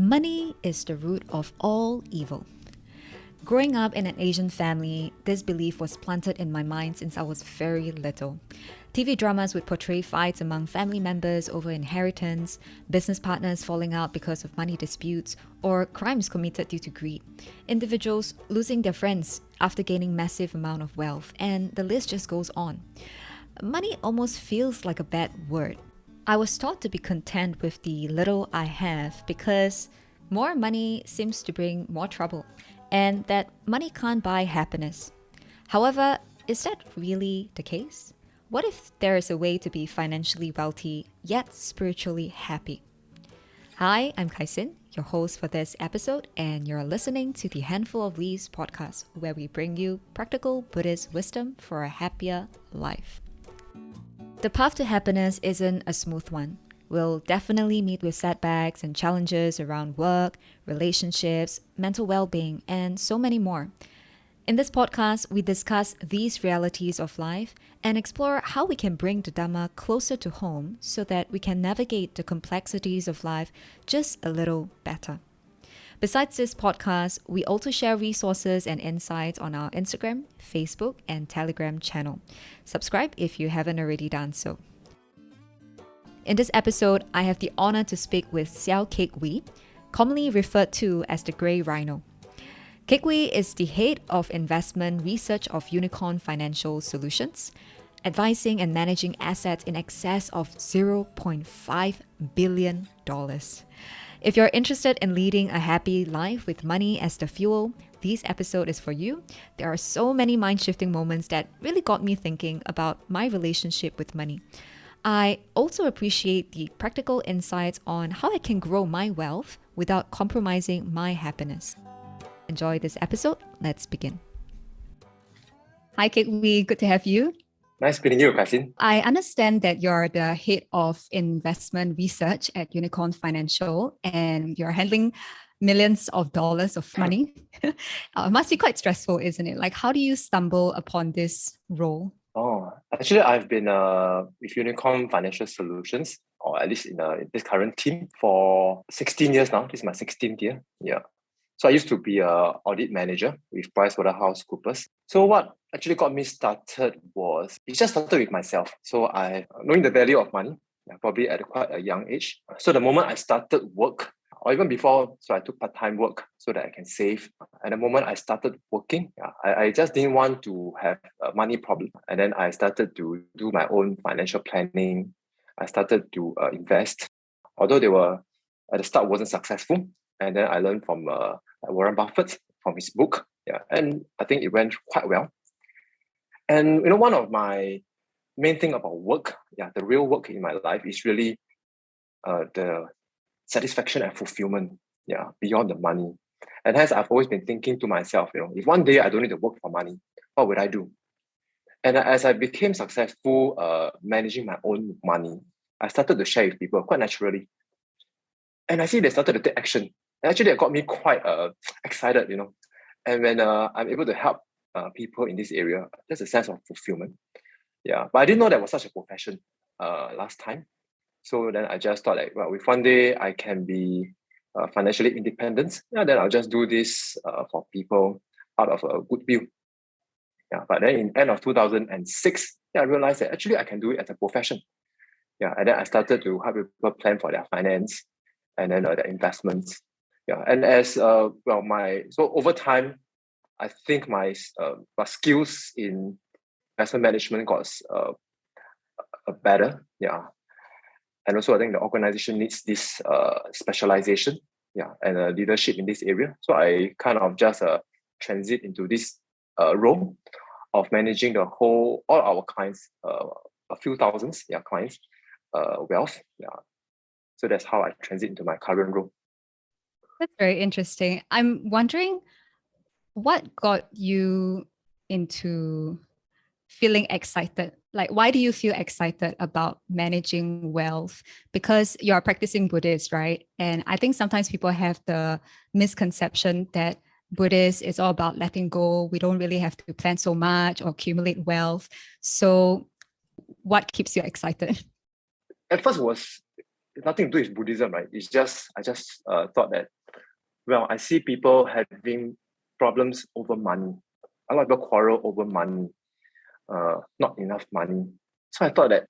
Money is the root of all evil. Growing up in an Asian family, this belief was planted in my mind since I was very little. TV dramas would portray fights among family members over inheritance, business partners falling out because of money disputes, or crimes committed due to greed. Individuals losing their friends after gaining massive amount of wealth, and the list just goes on. Money almost feels like a bad word. I was taught to be content with the little I have because more money seems to bring more trouble, and that money can't buy happiness. However, is that really the case? What if there is a way to be financially wealthy yet spiritually happy? Hi, I'm Kaisin, your host for this episode, and you're listening to the Handful of Leaves podcast, where we bring you practical Buddhist wisdom for a happier life. The path to happiness isn't a smooth one. We'll definitely meet with setbacks and challenges around work, relationships, mental well-being, and so many more. In this podcast, we discuss these realities of life and explore how we can bring the Dhamma closer to home so that we can navigate the complexities of life just a little better. Besides this podcast, we also share resources and insights on our Instagram, Facebook, and Telegram channel. Subscribe if you haven't already done so. In this episode, I have the honor to speak with Seow Kek Wee, commonly referred to as the Grey Rhino. Kek Wee is the head of investment research of Unicorn Financial Solutions, advising and managing assets in excess of $0.5 billion. If you're interested in leading a happy life with money as the fuel, this episode is for you. There are so many mind-shifting moments that really got me thinking about my relationship with money. I also appreciate the practical insights on how I can grow my wealth without compromising my happiness. Enjoy this episode. Let's begin. Hi, Kek Wee. Good to have you. Nice meeting you, Kaisin. I understand that you're the head of investment research at Unicorn Financial and you're handling millions of dollars of money. It must be quite stressful, isn't it? Like, how do you stumble upon this role? Oh, actually, I've been with Unicorn Financial Solutions, or at least in this current team, for 16 years now. This is my 16th year. Yeah. So I used to be an audit manager with PricewaterhouseCoopers. So what actually got me started was, it just started with myself. So I, knowing the value of money, probably at quite a young age. So the moment I started work, or even before, so I took part-time work so that I can save. And the moment I started working, I just didn't want to have a money problem. And then I started to do my own financial planning. I started to invest. Although they were, at the start, wasn't successful. And then I learned from Warren Buffett, from his book. Yeah, and I think it went quite well. And one of my main thing about work, the real work in my life is really the satisfaction and fulfillment, beyond the money. And hence, I've always been thinking to myself, if one day I don't need to work for money, what would I do? And as I became successful managing my own money, I started to share with people quite naturally. And I see they started to take action. And actually, that got me quite excited, And when I'm able to help people in this area, there's a sense of fulfillment. Yeah, but I didn't know that was such a profession last time. So then I just thought, if one day I can be financially independent, then I'll just do this for people out of a goodwill. Yeah, but then in end of 2006, I realized that actually I can do it as a profession. Yeah, and then I started to help people plan for their finance and then their investments. Yeah, and as so over time, I think my skills in investment management got better. Yeah. And also, I think the organization needs this specialization, and leadership in this area. So I kind of just transit into this role of managing all our clients, a few thousands, clients, wealth. Yeah. So that's how I transit into my current role. That's very interesting. I'm wondering what got you into feeling excited? Like, why do you feel excited about managing wealth? Because you're practicing Buddhist, right? And I think sometimes people have the misconception that Buddhist is all about letting go. We don't really have to plan so much or accumulate wealth. So what keeps you excited? At first, it was nothing to do with Buddhism, right? It's just, I just thought that, well, I see people having problems over money. A lot of people quarrel over money, not enough money. So I thought that,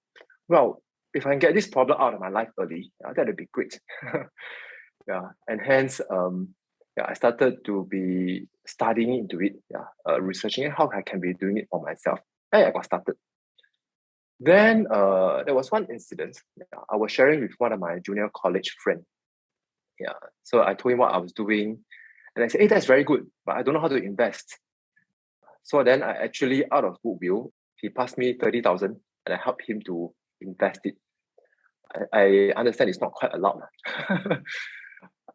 well, if I can get this problem out of my life early, that would be great. Yeah, and hence, I started to be studying into it, researching it, how I can be doing it for myself. And I got started. Then there was one incident. I was sharing with one of my junior college friends. Yeah, so I told him what I was doing, and I said, "Hey, that's very good, but I don't know how to invest." So then I actually, out of goodwill, he passed me 30,000, and I helped him to invest it. I understand it's not quite a lot.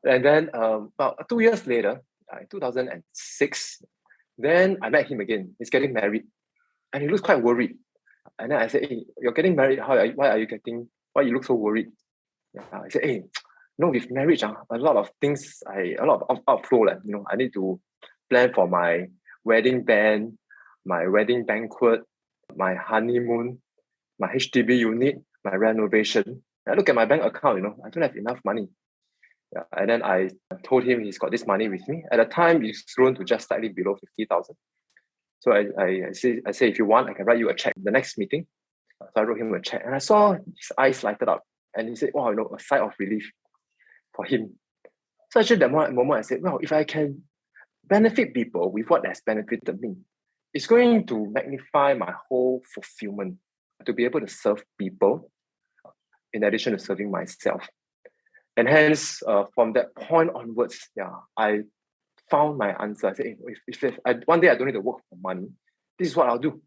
And then about 2 years later, in 2006, then I met him again. He's getting married, and he looks quite worried. And then I said, "Hey, you're getting married. Why you look so worried?" I said, "Hey, with marriage, a lot of things, a lot of outflow. I need to plan for my wedding band, my wedding banquet, my honeymoon, my HDB unit, my renovation. I look at my bank account, I don't have enough money." Yeah, and then I told him he's got this money with me. At the time, it's grown to just slightly below 50,000. So I say, if you want, I can write you a check the next meeting. So I wrote him a check, and I saw his eyes lighted up, and he said, "Wow, a sigh of relief for him." So actually, that moment, I said, "Well, if I can benefit people with what has benefited me, it's going to magnify my whole fulfillment to be able to serve people in addition to serving myself." And hence, from that point onwards, I found my answer. I said, "Hey, if one day I don't need to work for money, this is what I'll do."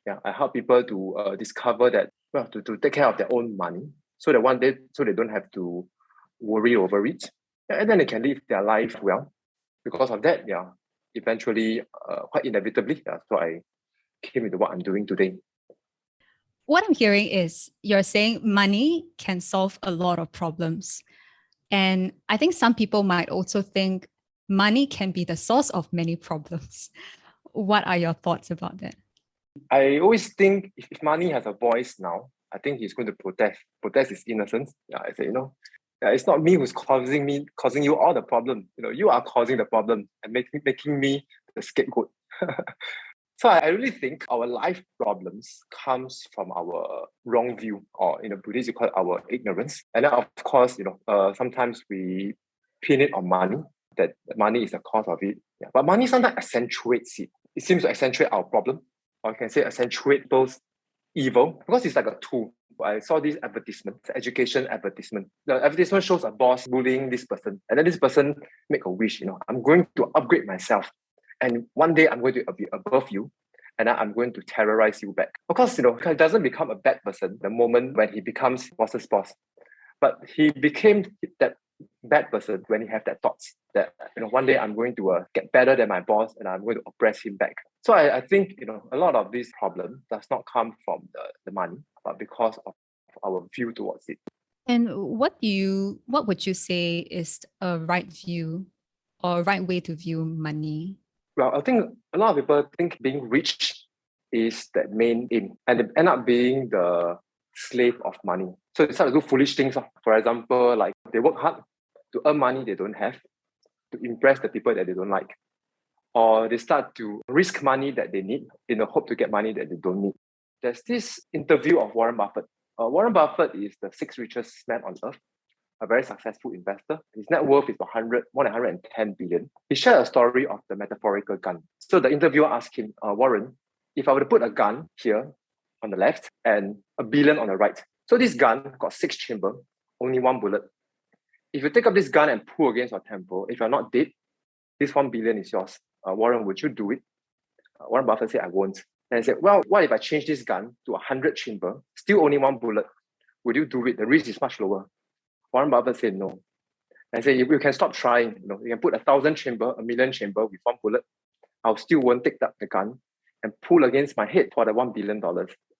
Yeah, I help people to discover that, well, to take care of their own money, so that one day, so they don't have to worry over it, and then they can live their life well. Because of that, eventually, quite inevitably, so I came into what I'm doing today. What I'm hearing is you're saying money can solve a lot of problems. And I think some people might also think money can be the source of many problems. What are your thoughts about that? I always think if money has a voice now, I think he's going to protest his innocence. I say, it's not me who's causing you all the problem. You are causing the problem and making me the scapegoat. So I really think our life problems comes from our wrong view, or in Buddhism you call it our ignorance. And then of course, sometimes we pin it on money, that money is the cause of it. Yeah. But money sometimes accentuates it. It seems to accentuate our problem, or you can say accentuate those evil, because it's like a tool. I saw this advertisement, education advertisement. The advertisement shows a boss bullying this person, and then this person make a wish, I'm going to upgrade myself. And one day I'm going to be above you, and I'm going to terrorize you back. Of course, he doesn't become a bad person the moment when he becomes boss's boss. But he became that bad person when he had that thoughts that, one day I'm going to get better than my boss, and I'm going to oppress him back. So I think, a lot of this problem does not come from the money, but because of our view towards it. And what would you say is a right view or right way to view money? Well, I think a lot of people think being rich is the main aim, and they end up being the slave of money. So they start to do foolish things. For example, like they work hard to earn money they don't have, to impress the people that they don't like. Or they start to risk money that they need in the hope to get money that they don't need. There's this interview of Warren Buffett. Warren Buffett is the sixth richest man on earth, a very successful investor. His net worth is more than 110 billion. He shared a story of the metaphorical gun. So the interviewer asked him, "Warren, if I were to put a gun here on the left and a billion on the right, so this gun got 6 chambers, only 1 bullet. If you take up this gun and pull against your temple, if you're not dead, this 1 billion is yours. Warren, would you do it?" Warren Buffett said, "I won't." And I said, "Well, what if I change this gun to 100 chamber, still only 1 bullet? Would you do it? The risk is much lower." Warren Buffett said no. And I said, "If you can stop trying, you can put 1,000 chamber, 1,000,000 chamber with 1 bullet, I'll still won't take up the gun and pull against my head for the $1 billion.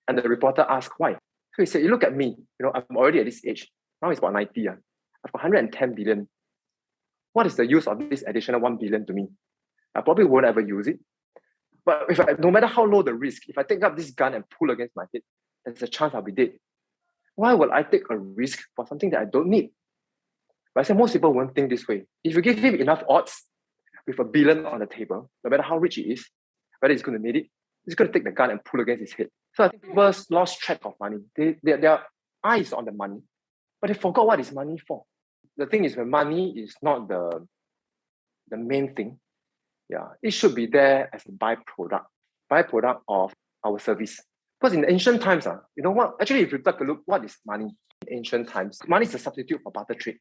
And the reporter asked, "Why?" So he said, "You look at me, I'm already at this age. Now it's about 90. I've got 110 billion. What is the use of this additional 1 billion to me? I probably won't ever use it. But no matter how low the risk, if I take up this gun and pull against my head, there's a chance I'll be dead. Why would I take a risk for something that I don't need? But I say most people won't think this way. If you give him enough odds with $1 billion on the table, no matter how rich he is, whether he's going to need it, he's going to take the gun and pull against his head. So I think people lost track of money. Their eyes on the money, but they forgot what is money for. The thing is, when money is not the main thing, it should be there as a byproduct of our service. Because in ancient times, you know what? Actually, if you take a look, what is money in ancient times? Money is a substitute for barter trade.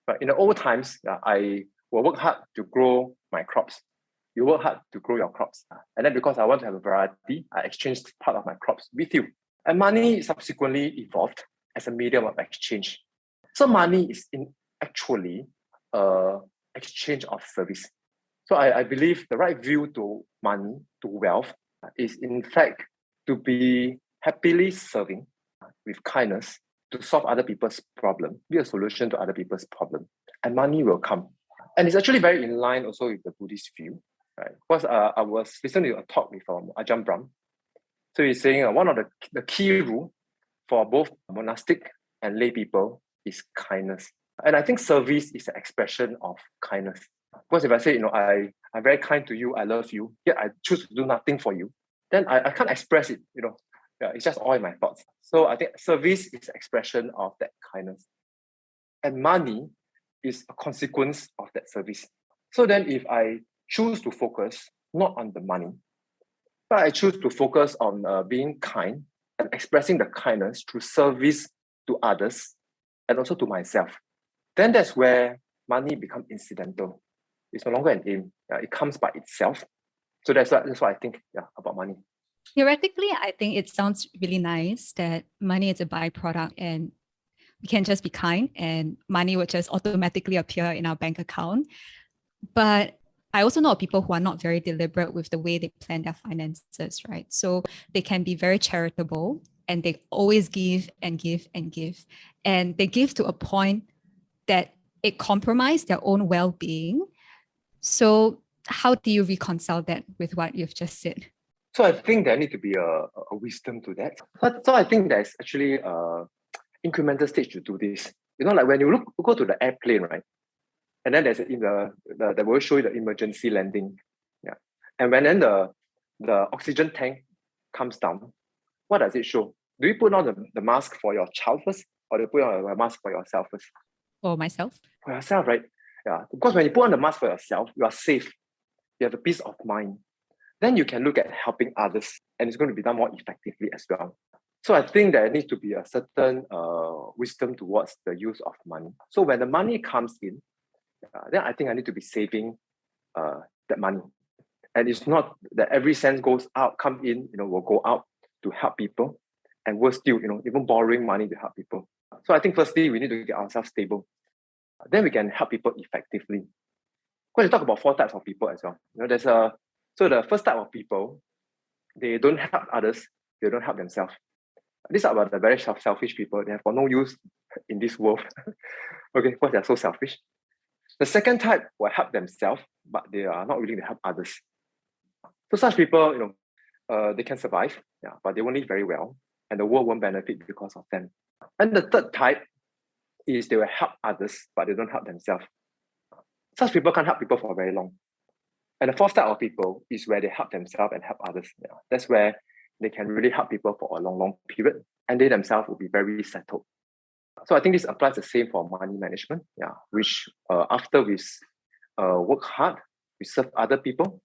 But in the old times, I will work hard to grow my crops. You work hard to grow your crops. And then because I want to have a variety, I exchanged part of my crops with you. And money subsequently evolved as a medium of exchange. So money is actually exchange of service. So I believe the right view to money, to wealth, is in fact to be happily serving with kindness to solve other people's problem, be a solution to other people's problem, and money will come. And it's actually very in line also with the Buddhist view, right? Because I was listening to a talk with Ajahn Brahm. So he's saying one of the key rule for both monastic and lay people is kindness. And I think service is an expression of kindness. Because if I say, I'm very kind to you, I love you, yet I choose to do nothing for you, then I can't express it, it's just all in my thoughts. So I think service is an expression of that kindness. And money is a consequence of that service. So then if I choose to focus not on the money, but I choose to focus on being kind and expressing the kindness through service to others and also to myself, then that's where money becomes incidental. It's no longer an aim. It comes by itself. So that's what I think about money. Theoretically, I think it sounds really nice that money is a byproduct and we can just be kind and money will just automatically appear in our bank account. But I also know people who are not very deliberate with the way they plan their finances, right? So they can be very charitable and they always give and give and give. And they give to a point that it compromises their own well-being. So how do you reconcile that with what you've just said? So I think there needs to be a wisdom to that. So I think there's actually an incremental stage to do this. Like when you go to the airplane, right? And then there's they will show you the emergency landing. Yeah. And when then the oxygen tank comes down, what does it show? Do you put on the mask for your child first, or do you put on a mask for yourself first? For myself. For yourself, right? Yeah. Because when you put on the mask for yourself, you are safe. You have a peace of mind. Then you can look at helping others, and it's going to be done more effectively as well. So I think there needs to be a certain wisdom towards the use of money. So when the money comes in, then I think I need to be saving that money. And it's not that every cent goes out, come in, will go out to help people. And we're still, even borrowing money to help people. So I think firstly, we need to get ourselves stable. Then we can help people effectively. Because you talk about 4 types of people as well. So the first type of people, they don't help others, they don't help themselves. These are about the very selfish people. They have got no use in this world. Okay, because they're so selfish. The second type will help themselves, but they are not willing to help others. So such people, they can survive, but they won't live very well, and the world won't benefit because of them. And the third type is they will help others, but they don't help themselves. Such people can't help people for very long. And the fourth type of people is where they help themselves and help others. That's where they can really help people for a long period, and they themselves will be very settled. So I think this applies the same for money management, which after we work hard, we serve other people,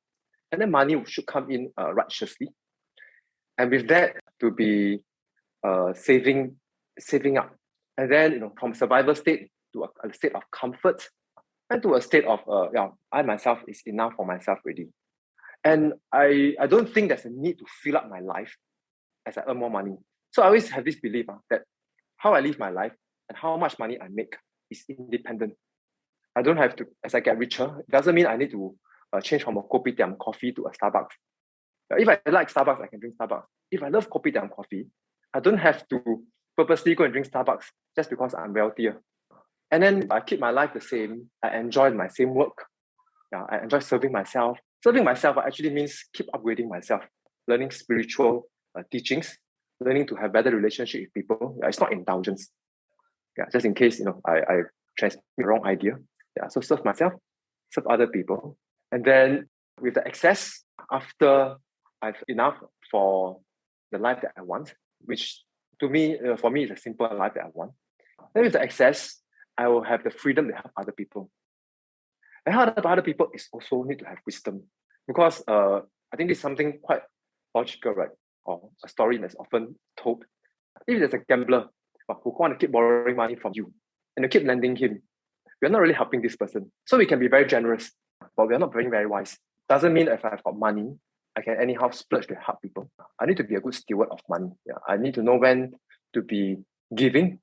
and then money should come in righteously. And with that, to be saving up. And then, from survival state to a state of comfort, and to a state of, I myself is enough for myself already. And I don't think there's a need to fill up my life as I earn more money. So I always have this belief that how I live my life and how much money I make is independent. I don't have to, as I get richer, it doesn't mean I need to change from a kopitiam coffee to a Starbucks. If I like Starbucks, I can drink Starbucks. If I love kopitiam coffee, I don't have to purposely go and drink Starbucks just because I'm wealthier. And then I keep my life the same. I enjoy my same work. I enjoy serving myself. Serving myself actually means keep upgrading myself, learning spiritual teachings, learning to have better relationship with people. It's not indulgence. Just in case, I transmit the wrong idea. So serve myself, serve other people. And then with the excess, after I've enough for the life that I want, which to me, for me, is a simple life that I want. Then with the excess, I will have the freedom to help other people. And how to help other people is also need to have wisdom. Because I think it's something quite logical, right? Or a story that's often told. If there's a gambler who want to keep borrowing money from you and you keep lending him, we're not really helping this person. So we can be very generous, but we're not very, very wise. Doesn't mean if I've got money, I can anyhow splurge to help people. I need to be a good steward of money. I need to know when to be giving,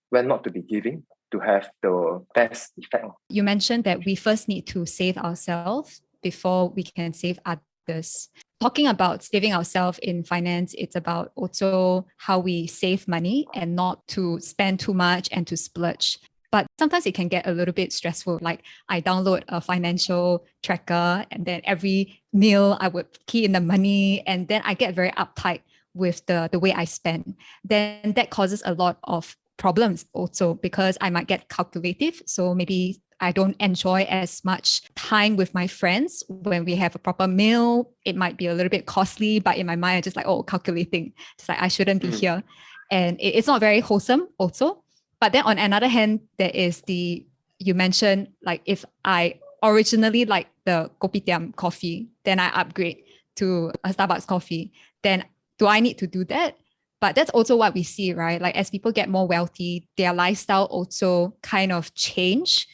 when not to be giving, to have the best effect. You mentioned that we first need to save ourselves before we can save others. Talking about saving ourselves in finance, it's about also how we save money and not to spend too much and to splurge. But sometimes it can get a little bit stressful. Like I download a financial tracker and then every meal I would key in the money and then I get very uptight with the way I spend. Then that causes a lot of problems also because I might get calculative. So maybe I don't enjoy as much time with my friends when we have a proper meal. It might be a little bit costly, but in my mind, I'm just like, calculating. It's like, I shouldn't be here. And it's not very wholesome also. But then on another hand, there is you mentioned, like if I originally like the kopitiam coffee, then I upgrade to a Starbucks coffee, then do I need to do that? But that's also what we see, right? Like as people get more wealthy, their lifestyle also kind of change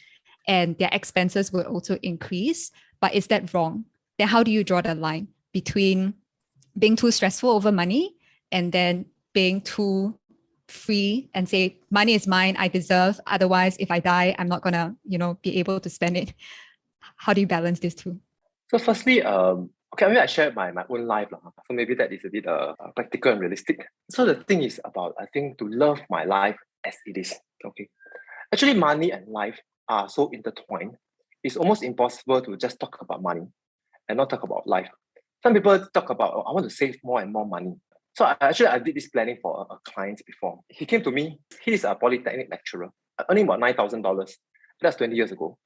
and their expenses will also increase. But is that wrong? Then how do you draw the line between being too stressful over money and then being too free and say, money is mine, I deserve. Otherwise, if I die, I'm not gonna, be able to spend it. How do you balance these two? So firstly, maybe I share my own life. So maybe that is a bit practical and realistic. So the thing is about, I think, to love my life as it is. Okay. Actually, money and life are so intertwined. It's almost impossible to just talk about money and not talk about life. Some people talk about, I want to save more and more money. So I did this planning for a client before. He came to me. He is a polytechnic lecturer, earning about $9,000. That's 20 years ago.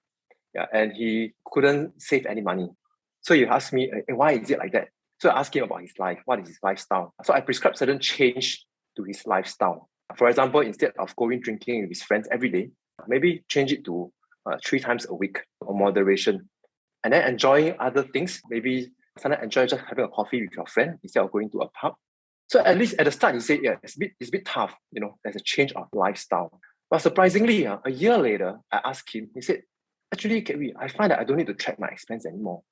And he couldn't save any money. So he asked me, why is it like that? So I asked him about his life. What is his lifestyle? So I prescribed certain change to his lifestyle. For example, instead of going drinking with his friends every day, maybe change it to 3 times a week or moderation. And then enjoying other things. Maybe sometimes enjoy just having a coffee with your friend instead of going to a pub. So at least at the start, he said, it's a bit tough. There's a change of lifestyle. But surprisingly, a year later, I asked him, he said, actually, Kek Wee, I find that I don't need to track my expense anymore.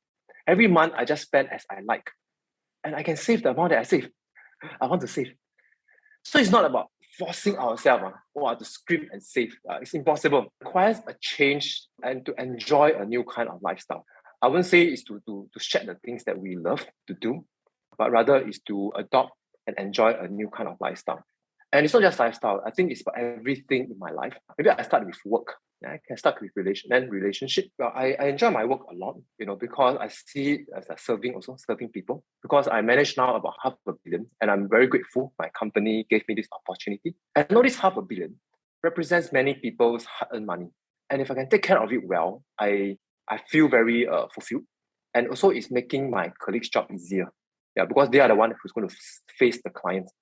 Every month, I just spend as I like. And I can save the amount that I want to save. So it's not about forcing ourselves to scrimp and save. It's impossible. It requires a change and to enjoy a new kind of lifestyle. I wouldn't say it's to shed the things that we love to do, but rather is to adopt and enjoy a new kind of lifestyle. And it's not just lifestyle. I think it's for everything in my life. Maybe I start with work. I can start with relationship. Well, I enjoy my work a lot, because I see it as serving people. Because I manage now about $500 million, and I'm very grateful my company gave me this opportunity. And I know this $500 million represents many people's hard-earned money. And if I can take care of it well, I feel very fulfilled. And also it's making my colleagues' job easier. Because they are the one who's going to face the clients.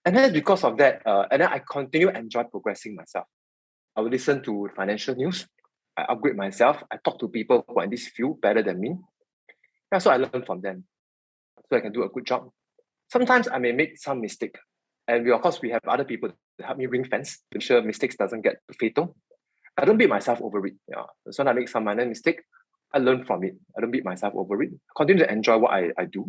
And then because of that, and then I continue to enjoy progressing myself. I will listen to financial news. I upgrade myself. I talk to people who are in this field better than me. So I learn from them. So I can do a good job. Sometimes I may make some mistake. And of course, we have other people to help me ring fence to ensure mistakes doesn't get fatal. I don't beat myself over it. So when I make some minor mistake, I learn from it. I don't beat myself over it. I continue to enjoy what I do.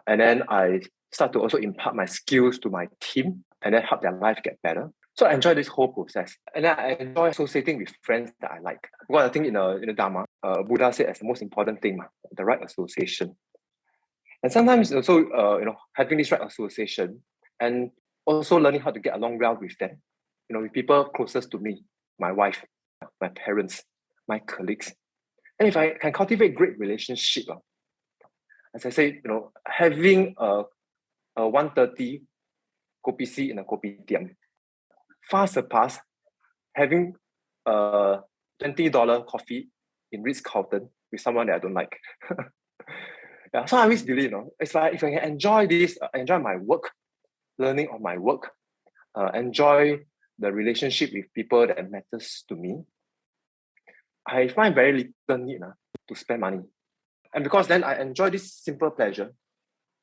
And then I start to also impart my skills to my team and then help their life get better. So I enjoy this whole process. And then I enjoy associating with friends that I like. Because I think in the Dharma, Buddha said as the most important thing, the right association. And sometimes also, having this right association and also learning how to get along well with them, with people closest to me, my wife, my parents, my colleagues. And if I can cultivate great relationship, as I say, having a 1:30 kopi C in a kopitiam far surpass having a $20 coffee in Ritz-Carlton with someone that I don't like. Yeah, so I always believe, it's like if I can enjoy this, enjoy my work, learning on my work, enjoy the relationship with people that matters to me, I find very little need to spend money. And because then I enjoy this simple pleasure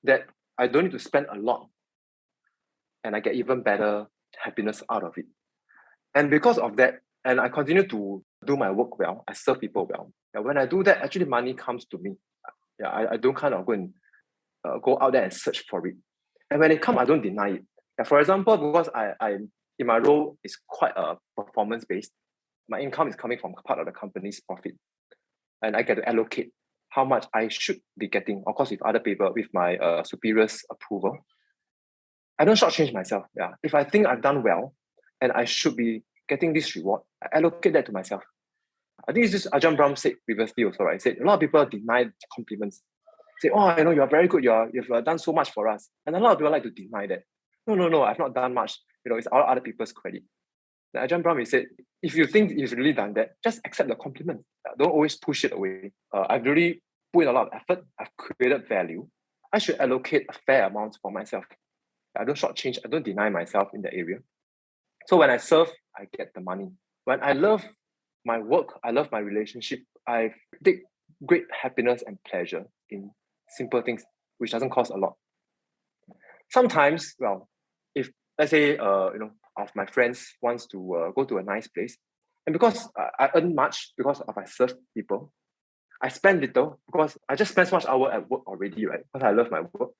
that I don't need to spend a lot and I get even better happiness out of it. And because of that, and I continue to do my work well, I serve people well. Yeah, when I do that, actually money comes to me. Yeah, I don't kind of go and go out there and search for it. And when it comes, I don't deny it. Yeah, for example, because I in my role is quite performance-based, my income is coming from part of the company's profit. And I get to allocate how much I should be getting, of course, with other people, with my superiors' approval. I don't shortchange myself. Yeah, if I think I've done well and I should be getting this reward, I allocate that to myself. I think it's just Ajahn Brahm said previously also, right? He said a lot of people deny compliments. Say, oh, you're very good. You've done so much for us. And a lot of people like to deny that. No, I've not done much. It's all other people's credit. And Ajahn Brahm, he said, if you think you've really done that, just accept the compliment. Don't always push it away. I've really put in a lot of effort. I've created value. I should allocate a fair amount for myself. I don't shortchange. I don't deny myself in that area. So when I serve, I get the money. When I love my work, I love my relationship, I take great happiness and pleasure in simple things, which doesn't cost a lot. Sometimes, if let's say, of my friends wants to go to a nice place, and because I earn much because I serve people, I spend little because I just spend so much hour at work already, right? Because I love my work.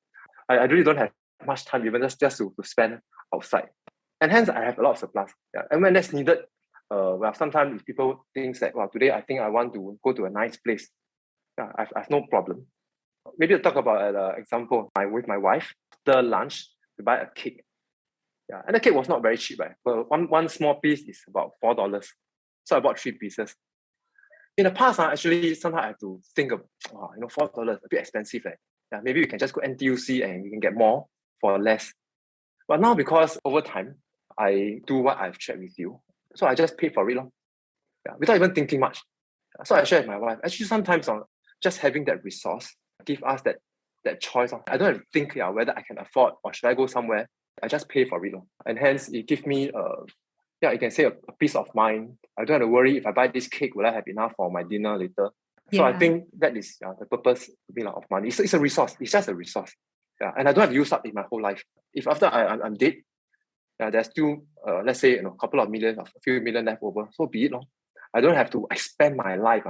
I really don't have much time even just to spend outside. And hence I have a lot of surplus. Yeah. And when that's needed, sometimes if people think that, today I think I want to go to a nice place, yeah, I've no problem. Maybe I'll talk about an example. With my wife, after lunch, we buy a cake. Yeah, and the cake was not very cheap, right? But one small piece is about $4. So I bought 3 pieces. In the past, actually, sometimes I have to think of, $4, a bit expensive. Right? Yeah, maybe we can just go NTUC and we can get more for less. But now, because over time, I do what I've shared with you. So I just pay for it. Yeah, without even thinking much. So I share with my wife. Actually, sometimes just having that resource give us that choice. I don't have to think whether I can afford or should I go somewhere. I just pay for it. And hence, it gives me, you can say a peace of mind. I don't have to worry if I buy this cake, will I have enough for my dinner later? So I think that is the purpose of money. It's a resource. It's just a resource. Yeah, and I don't have to use up in my whole life. If after I'm dead, there's still, let's say, a couple of million, a few million left over, so be it. I don't have to expend my life.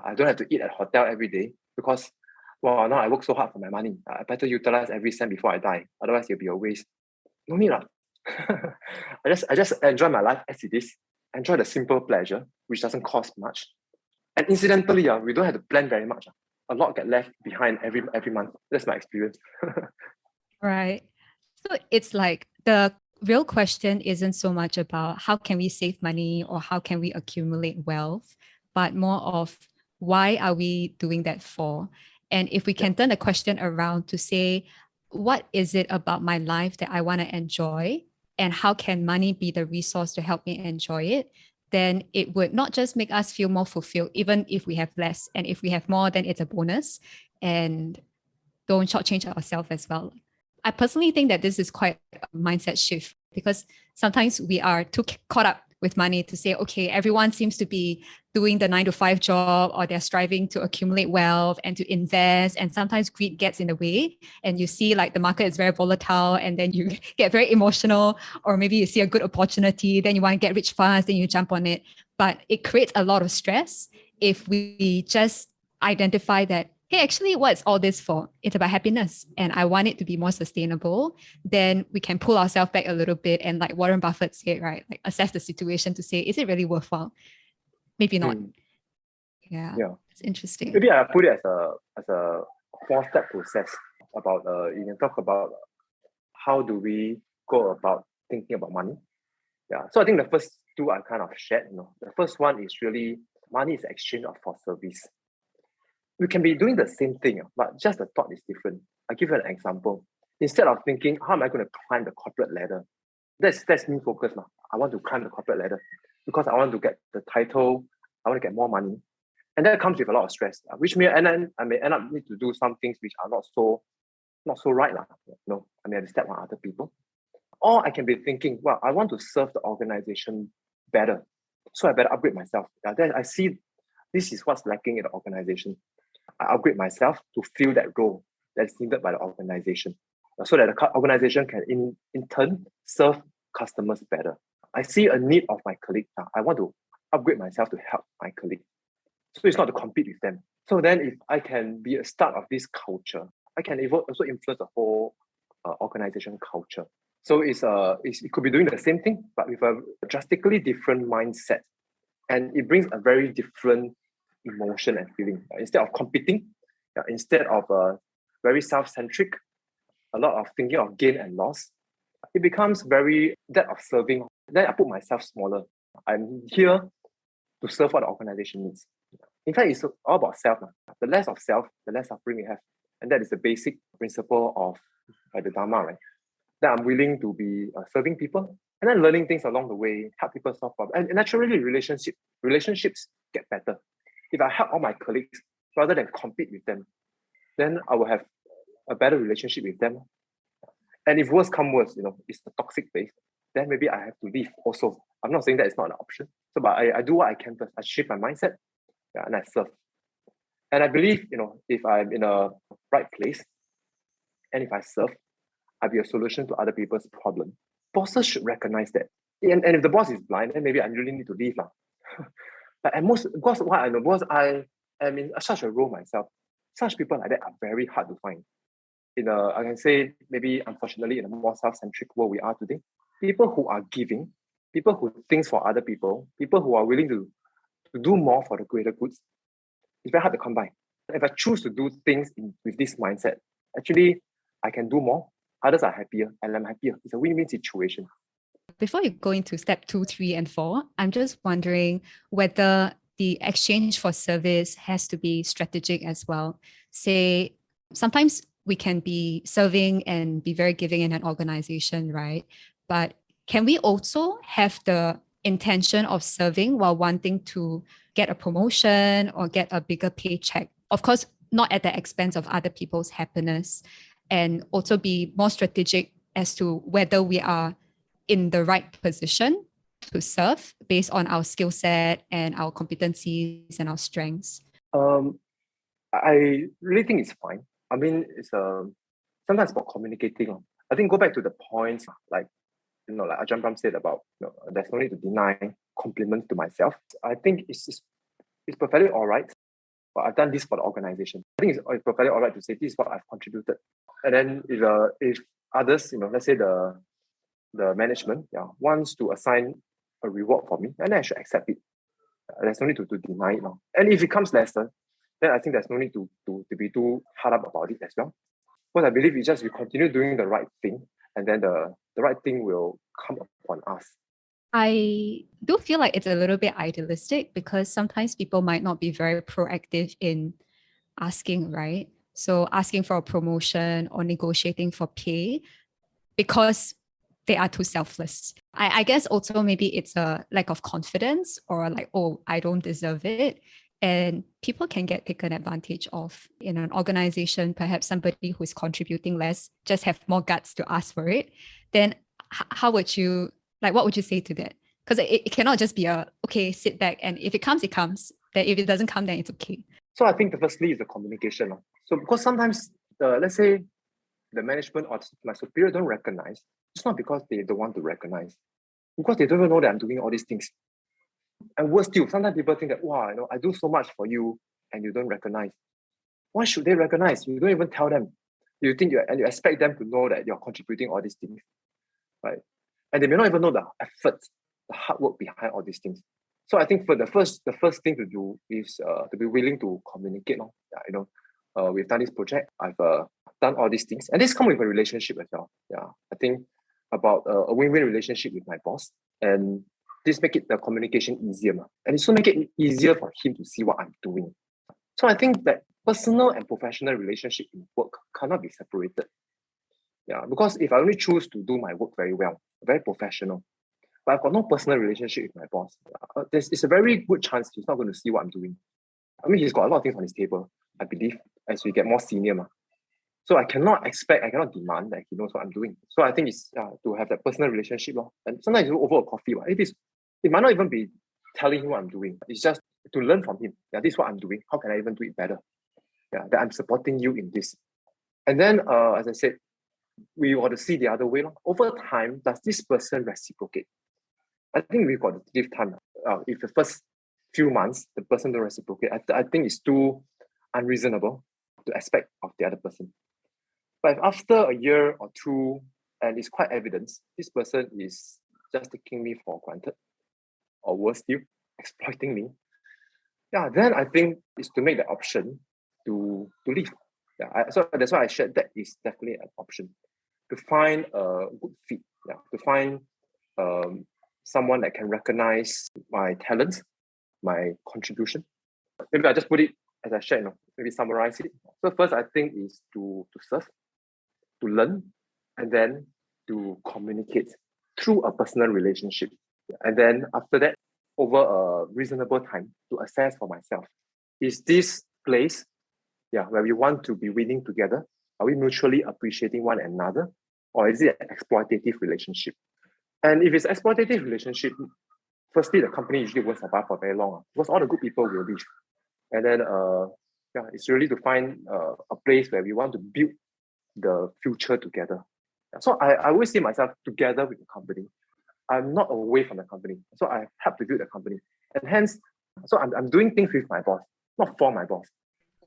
I don't have to eat at hotel every day because, now I work so hard for my money. I better utilize every cent before I die. Otherwise, it'll be a waste. No need. I just enjoy my life as it is. Enjoy the simple pleasure, which doesn't cost much. And incidentally, we don't have to plan very much. A lot get left behind every month. That's my experience. Right. So it's like the real question isn't so much about how can we save money or how can we accumulate wealth, but more of why are we doing that for? And if we can turn the question around to say, what is it about my life that I want to enjoy? And how can money be the resource to help me enjoy it? Then it would not just make us feel more fulfilled, even if we have less. And if we have more, then it's a bonus. And don't shortchange ourselves as well. I personally think that this is quite a mindset shift because sometimes we are too caught up with money to say, okay, everyone seems to be doing the 9-to-5 job or they're striving to accumulate wealth and to invest. And sometimes greed gets in the way and you see like the market is very volatile and then you get very emotional, or maybe you see a good opportunity, then you want to get rich fast, then you jump on it. But it creates a lot of stress if we just identify that, hey, actually, what's all this for? It's about happiness and I want it to be more sustainable. Then we can pull ourselves back a little bit and like Warren Buffett said, right? Like assess the situation to say, is it really worthwhile? Maybe not. Yeah. It's interesting. Maybe I put it as a 4-step process about, you can talk about how do we go about thinking about money. Yeah. So I think the first 2 I kind of shared, the first one is really money is exchange for service. We can be doing the same thing, but just the thought is different. I'll give you an example. Instead of thinking, how am I going to climb the corporate ladder? That's me focused now. I want to climb the corporate ladder because I want to get the title, I want to get more money. And that comes with a lot of stress, which may and then I may end up need to do some things which are not so right. I may have to step on other people. Or I can be thinking, well, I want to serve the organization better. So I better upgrade myself. Then I see this is what's lacking in the organization. I upgrade myself to fill that role that's needed by the organization, so that the organization can in turn serve customers better. I see a need of my colleague. I want to upgrade myself to help my colleague. So it's not to compete with them. So then if I can be a start of this culture, I can also influence the whole organization culture. So it could be doing the same thing, but with a drastically different mindset. And it brings a very different emotion and feeling. Instead of competing, instead of very self-centric, a lot of thinking of gain and loss, it becomes very that of serving. Then I put myself smaller. I'm here to serve what the organization needs. In fact, it's all about self. The less of self, the less suffering we have. And that is the basic principle of the Dharma, right? That I'm willing to be serving people and then learning things along the way, help people solve problems. And naturally, relationships get better. If I help all my colleagues rather than compete with them, then I will have a better relationship with them. And if worse come worse, it's the toxic phase, then maybe I have to leave also. I'm not saying that it's not an option. So, but I do what I can first. I shift my mindset, and I serve. And I believe, if I'm in a right place, and if I serve, I'll be a solution to other people's problem. Bosses should recognize that. And if the boss is blind, then maybe I really need to leave. But at most, because what I know, because I am in such a role myself, such people like that are very hard to find. I can say maybe unfortunately in a more self-centric world we are today, people who are giving, people who think for other people who are willing to do more for the greater goods, it's very hard to come by. If I choose to do things with this mindset, actually I can do more, others are happier, and I'm happier. It's a win-win situation. Before you go into step 2, 3, and 4, I'm just wondering whether the exchange for service has to be strategic as well. Say, sometimes we can be serving and be very giving in an organization, right? But can we also have the intention of serving while wanting to get a promotion or get a bigger paycheck? Of course, not at the expense of other people's happiness, and also be more strategic as to whether we are in the right position to serve based on our skill set and our competencies and our strengths? I really think it's fine. I mean, it's sometimes about communicating. I think go back to the points like Ajahn Brahm said about there's no need to deny compliments to myself. I think it's perfectly all right. But I've done this for the organization. I think it's perfectly all right to say this is what I've contributed. And then if others, let's say the management wants to assign a reward for me, then I should accept it. There's no need to deny it now. And if it comes lesser, then I think there's no need to be too hard up about it as well. What I believe is just we continue doing the right thing, and then the right thing will come upon us. I do feel like it's a little bit idealistic because sometimes people might not be very proactive in asking, right? So asking for a promotion or negotiating for pay because they are too selfless. I guess also maybe it's a lack of confidence or like, oh, I don't deserve it. And people can get taken advantage of in an organization. Perhaps somebody who's contributing less just have more guts to ask for it. Then how would you, what would you say to that? Because it cannot just be okay, sit back. And if it comes, it comes. Then if it doesn't come, then it's okay. So I think the firstly is the communication. So because sometimes, let's say the management or my superior don't recognize, it's not because they don't want to recognize, because they don't even know that I'm doing all these things. And worse still, sometimes people think that, wow, I do so much for you and you don't recognize. Why should they recognize? You don't even tell them. You think and you expect them to know that you're contributing all these things, right? And they may not even know the effort, the hard work behind all these things. So I think for the first thing to do is to be willing to communicate. We've done this project. I've done all these things, and this comes with a relationship as well. Yeah, I think about a win-win relationship with my boss, and this make it the communication easier, and it also make it easier for him to see what I'm doing. So I think that personal and professional relationship in work cannot be separated. Yeah, because if I only choose to do my work very well, very professional, but I've got no personal relationship with my boss, it's a very good chance he's not going to see what I'm doing. I mean, he's got a lot of things on his table, I believe, as we get more senior. So I cannot demand that he knows what I'm doing. So I think it's to have that personal relationship. And sometimes it's over a coffee. It might not even be telling him what I'm doing. It's just to learn from him. Yeah, this is what I'm doing. How can I even do it better? Yeah, that I'm supporting you in this. And then, as I said, we ought to see the other way. Over time, does this person reciprocate? I think we've got to give time. If the first few months, the person don't reciprocate, I think it's too unreasonable to expect of the other person. But if after a year or two, and it's quite evident, this person is just taking me for granted, or worse still, exploiting me, then I think it's to make the option to leave. So that's why I shared that is definitely an option. To find a good fit, to find someone that can recognize my talents, my contribution. Maybe I just put it as I shared, maybe summarize it. So first, I think is to serve, to learn, and then to communicate through a personal relationship. And then after that, over a reasonable time, to assess for myself, is this place where we want to be winning together? Are we mutually appreciating one another? Or is it an exploitative relationship? And if it's an exploitative relationship, firstly, the company usually won't survive for very long because all the good people will leave. And then, it's really to find a place where we want to build the future together. So I always see myself together with the company. I'm not away from the company. So I help to build the company. And hence, so I'm doing things with my boss, not for my boss.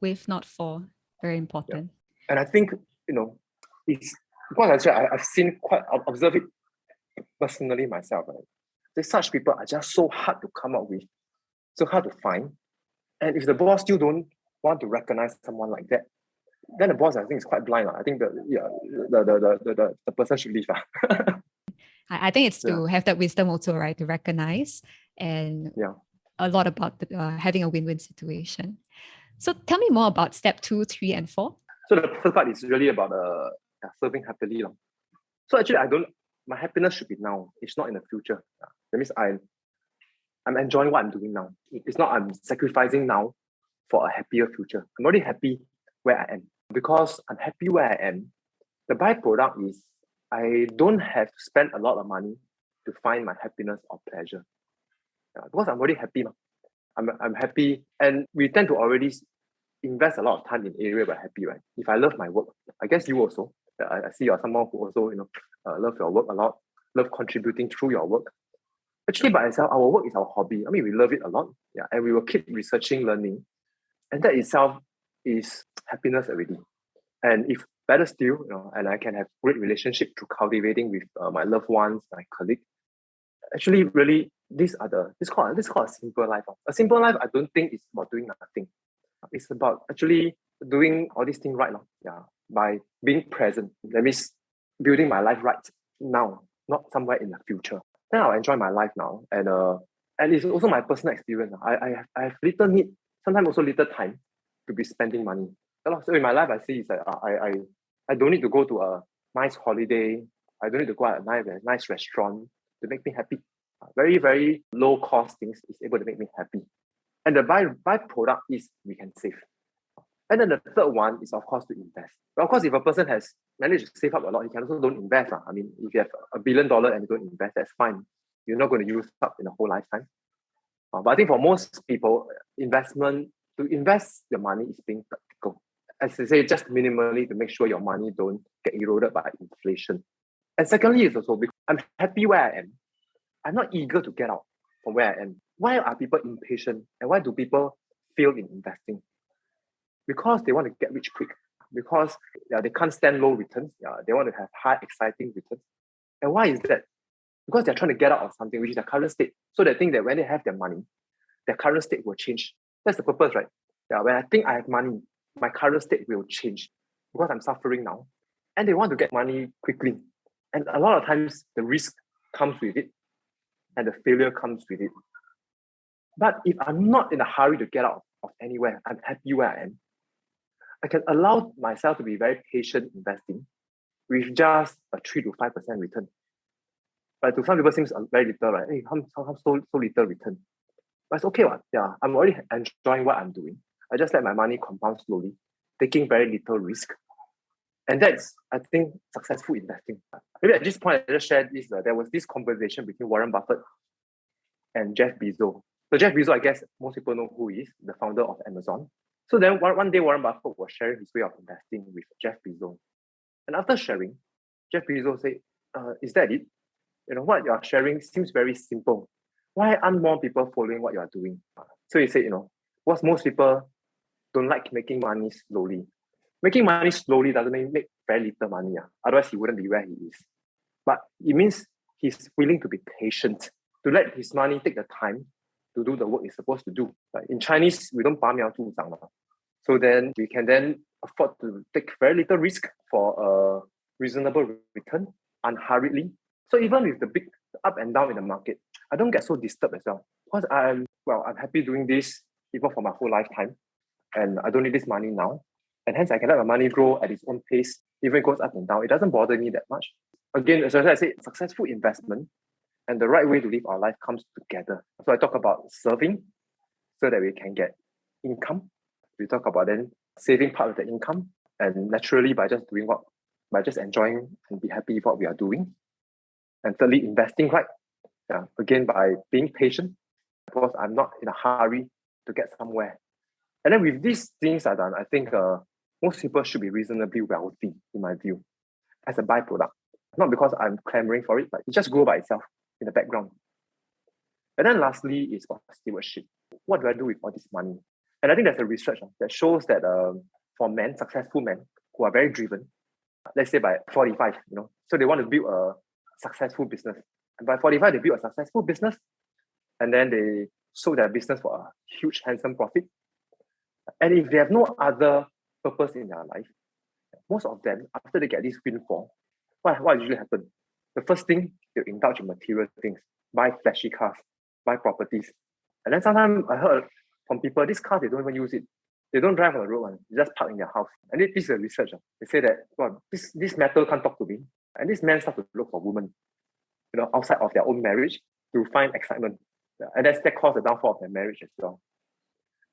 With, not for. Very important. Yeah. And I think, it's because I've seen I've observed it personally myself. Right? Such people are just so hard to come up with, so hard to find. And if the boss still don't want to recognize someone like that, then the boss, I think, is quite blind. I think the person should leave. I think it's to have that wisdom also, right? To recognize and a lot about having a win-win situation. So tell me more about step 2, 3, and 4. So the first part is really about serving happily. So actually, my happiness should be now. It's not in the future. That means I'm enjoying what I'm doing now. It's not I'm sacrificing now for a happier future. I'm already happy where I am. Because I'm happy where I am, the byproduct is I don't have to spend a lot of money to find my happiness or pleasure. Because I'm already happy. I'm happy, and we tend to already invest a lot of time in area we're happy, right? If I love my work, I guess you also. I see you're someone who also, love your work a lot, love contributing through your work. Actually, by itself, our work is our hobby. I mean, we love it a lot, and we will keep researching, learning, and that itself is happiness already. And if better still, and I can have great relationship through cultivating with my loved ones, my colleagues. Actually, really, this is called a simple life. A simple life, I don't think it's about doing nothing. It's about actually doing all these things right now. By being present. That means building my life right now, not somewhere in the future. Then I'll enjoy my life now, and it's also my personal experience. I have little need, sometimes also little time to be spending money. So in my life, I see is that I don't need to go to a nice holiday. I don't need to go to a nice restaurant to make me happy. Very, very low cost things is able to make me happy. And the byproduct is we can save. And then the third one is, of course, to invest. But of course, if a person has managed to save up a lot, he can also don't invest. I mean, if you have $1 billion and you don't invest, that's fine. You're not going to use up in a whole lifetime. But I think for most people, to invest your money is being practical. As I say, just minimally to make sure your money don't get eroded by inflation. And secondly, is also because I'm happy where I am. I'm not eager to get out from where I am. Why are people impatient? And why do people fail in investing? Because they want to get rich quick. Because they can't stand low returns. They want to have high, exciting returns. And why is that? Because they're trying to get out of something which is their current state. So they think that when they have their money, their current state will change. That's the purpose, right? When I think I have money, my current state will change because I'm suffering now. And they want to get money quickly. And a lot of times the risk comes with it and the failure comes with it. But if I'm not in a hurry to get out of anywhere, I'm happy where I am, I can allow myself to be very patient investing with just a 3 to 5% return. But to some people, it seems very little, right? Hey, how so little return? But it's okay, what? Yeah, I'm already enjoying what I'm doing. I just let my money compound slowly, taking very little risk. And that's, I think, successful investing. Maybe at this point, I just shared this. There was this conversation between Warren Buffett and Jeff Bezos. So Jeff Bezos, I guess most people know who he is, the founder of Amazon. So then one day, Warren Buffett was sharing his way of investing with Jeff Bezos. And after sharing, Jeff Bezos said, is that it? What you are sharing seems very simple. Why aren't more people following what you are doing? So he said, because most people don't like making money slowly. Making money slowly doesn't mean make very little money. Otherwise, he wouldn't be where he is. But it means he's willing to be patient, to let his money take the time to do the work it's supposed to do. In Chinese, we don't 拔苗助长. So then we can then afford to take very little risk for a reasonable return, unhurriedly. So even with the big up and down in the market, I don't get so disturbed as well. Because I'm happy doing this even for my whole lifetime. And I don't need this money now. And hence I can let my money grow at its own pace, even if it goes up and down. It doesn't bother me that much. Again, as I said, successful investment and the right way to live our life comes together. So I talk about serving so that we can get income. We talk about then saving part of the income, and naturally by just enjoying and be happy with what we are doing. And thirdly, investing right. Again, by being patient, because I'm not in a hurry to get somewhere. And then with these things are done, I think most people should be reasonably wealthy, in my view, as a byproduct. Not because I'm clamoring for it, but it just grows by itself in the background. And then lastly is about stewardship. What do I do with all this money? And I think there's a research that shows that for men, successful men who are very driven, let's say by 45, so they want to build a successful business. And by 45, they build a successful business, and then they sold their business for a huge, handsome profit. And if they have no other purpose in their life, most of them, after they get this windfall, what usually happens? The first thing, they indulge in material things, buy flashy cars, buy properties. And then sometimes I heard from people, these cars, they don't even use it. They don't drive on the road, they just park in their house. And this is a research. They say that, this metal can't talk to me. And this man starts to look for women, outside of their own marriage to find excitement. And that caused the downfall of their marriage as well.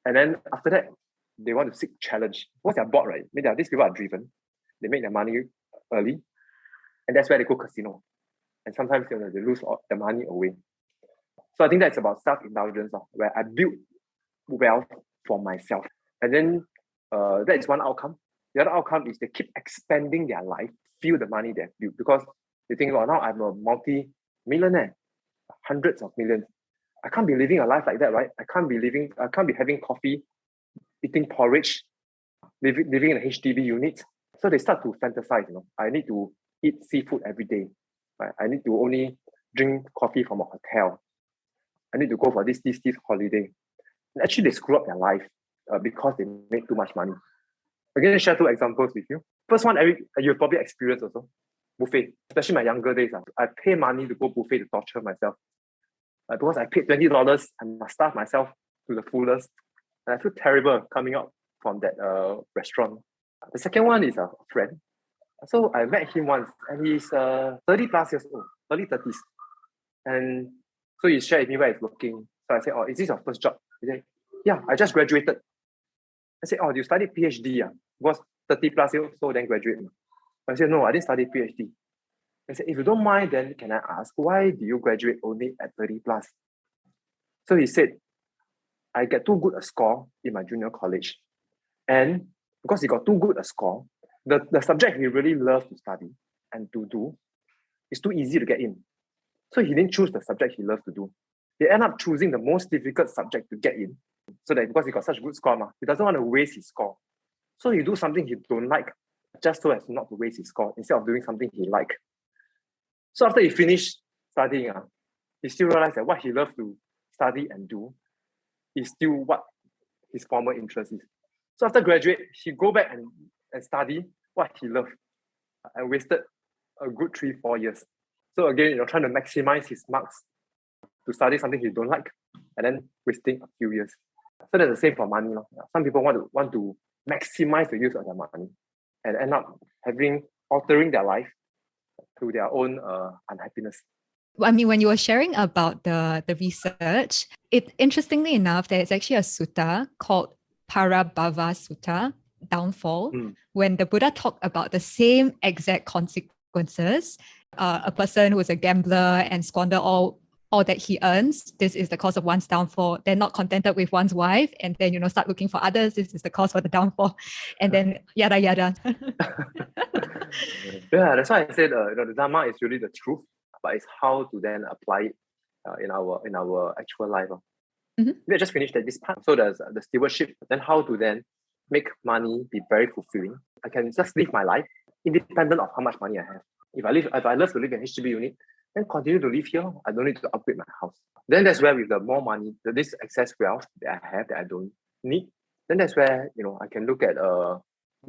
And then after that, they want to seek challenge. Once they're bored, right? Maybe these people are driven. They make their money early. And that's where they go casino. And sometimes they lose the money away. So I think that's about self-indulgence, where I build wealth for myself. And then that is one outcome. The other outcome is they keep expanding their life, feel the money they've built, because they think, now I'm a multi-millionaire, hundreds of millions. I can't be living a life like that, right? I can't be having coffee, eating porridge, living in a HDB unit. So they start to fantasize, I need to eat seafood every day. Right? I need to only drink coffee from a hotel. I need to go for this holiday. And actually, they screw up their life because they make too much money. I'm going to share two examples with you. First one, you've probably experienced also, buffet. Especially my younger days, I pay money to go buffet to torture myself. Because I paid $20, I must starve myself to the fullest. And I feel terrible coming out from that restaurant. The second one is a friend. So I met him once, and he's 30 plus years old, early 30s. And so he shared with me where he's working. So I said, is this your first job? He said, yeah, I just graduated. I said, do you study PhD? Was 30 plus years old, then graduate. I said, no, I didn't study PhD. I said, if you don't mind, then can I ask, why do you graduate only at 30 plus? So he said, I get too good a score in my junior college. And because he got too good a score, the subject he really loved to study and to do is too easy to get in. So he didn't choose the subject he loved to do. He ended up choosing the most difficult subject to get in. So that because he got such a good score, he doesn't want to waste his score. So he do something he don't like just so as not to waste his score instead of doing something he liked. So after he finished studying, he still realized that what he loved to study and do is still what his former interest is. So after graduate, he go back and study what he loved and wasted a good 3-4 years. So again, trying to maximize his marks to study something he don't like and then wasting a few years. So that's the same for money. Some people want to maximize the use of their money and end up having altering their life to their own unhappiness. I mean, when you were sharing about the research, interestingly enough, there's actually a sutta called Parabhava Sutta, downfall, when the Buddha talked about the same exact consequences. A person who is a gambler and squander all that he earns, this is the cause of one's downfall. They're not contented with one's wife, and then start looking for others. This is the cause for the downfall, and then yada yada. Yeah, that's why I said the Dharma is really the truth, but it's how to then apply it in our actual life. We just finished this part. So there's the stewardship, then how to then make money be very fulfilling. I can just live my life independent of how much money I have. If I love to live in a HDB unit, then continue to live here. I don't need to upgrade my house. Then that's where with the more money, this excess wealth that I have that I don't need, then that's where I can look at